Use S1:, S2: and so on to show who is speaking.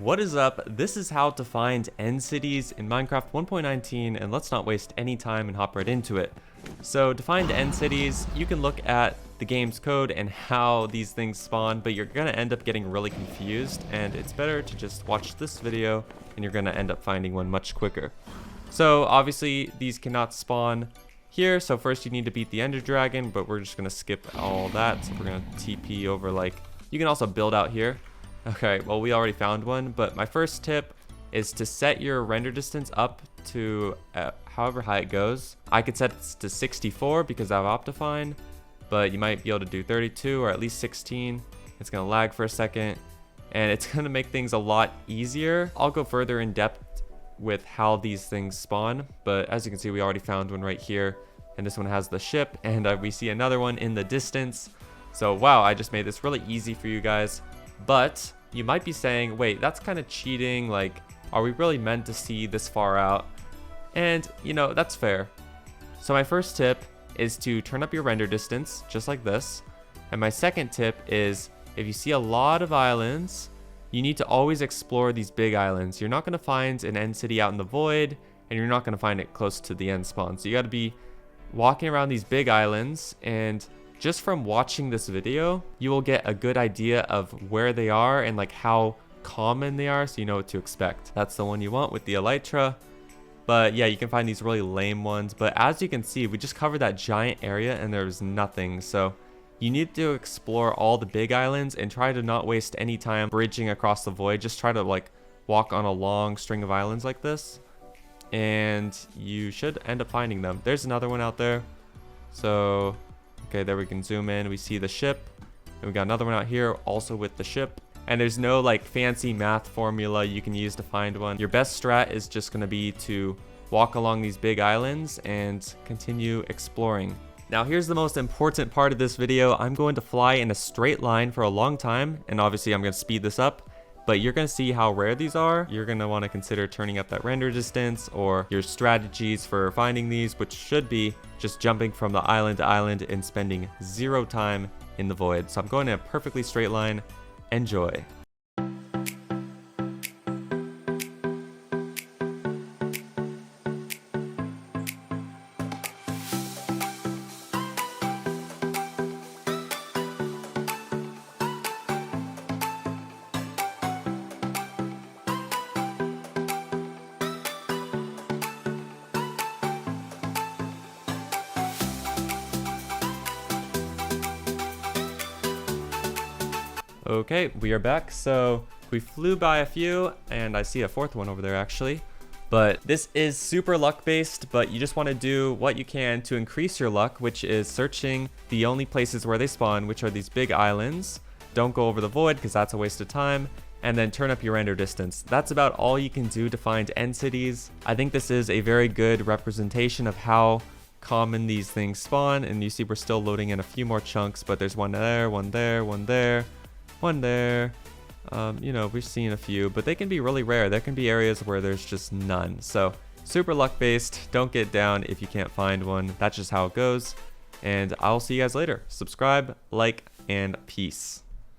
S1: What is up? This is how to find end cities in Minecraft 1.19, and let's not waste any time and hop right into it. So to find end cities, you can look at the game's code and how these things spawn, but you're gonna end up getting really confused, and it's better to just watch this video and you're gonna end up finding one much quicker. So obviously these cannot spawn here, so first you need to beat the Ender Dragon, but we're just gonna skip all that. So we're gonna TP over, like, you can also build out here. Okay, well, we already found one, but my first tip is to set your render distance up to however high it goes. I could set it to 64 because I have Optifine, but you might be able to do 32 or at least 16. It's gonna lag for a second, and it's gonna make things a lot easier. I'll go further in depth with how these things spawn, but as you can see, we already found one right here, and this one has the ship, and we see another one in the distance. So wow, I just made this really easy for you guys. But you might be saying, wait, that's kind of cheating. Like, are we really meant to see this far out? And, you know, that's fair. So my first tip is to turn up your render distance, just like this. And my second tip is, if you see a lot of islands, you need to always explore these big islands. You're not going to find an end city out in the void, and you're not going to find it close to the end spawn. So you got to be walking around these big islands, and just from watching this video, you will get a good idea of where they are and like how common they are, so you know what to expect. That's the one you want with the elytra. But yeah, you can find these really lame ones. But as you can see, we just covered that giant area and there's nothing. So you need to explore all the big islands and try to not waste any time bridging across the void. Just try to like walk on a long string of islands like this, and you should end up finding them. There's another one out there. So okay, there we can zoom in. We see the ship, and we got another one out here also with the ship. And there's no like fancy math formula you can use to find one. Your best strat is just going to be to walk along these big islands and continue exploring. Now here's the most important part of this video. I'm going to fly in a straight line for a long time, and obviously I'm going to speed this up. But you're going to see how rare these are. You're going to want to consider turning up that render distance, or your strategies for finding these, which should be just jumping from the island to island and spending 0 time in the void. So I'm going in a perfectly straight line. Enjoy. Okay, we are back. So we flew by a few, and I see a fourth one over there actually. But this is super luck based, but you just want to do what you can to increase your luck, which is searching the only places where they spawn, which are these big islands. Don't go over the void because that's a waste of time, and then turn up your render distance. That's about all you can do to find end cities. I think this is a very good representation of how common these things spawn, and you see we're still loading in a few more chunks, but there's one there, one there, one there, one there. You know, we've seen a few, but they can be really rare. There can be areas where there's just none. So super luck based. Don't get down if you can't find one. That's just how it goes. And I'll see you guys later. Subscribe, like, and peace.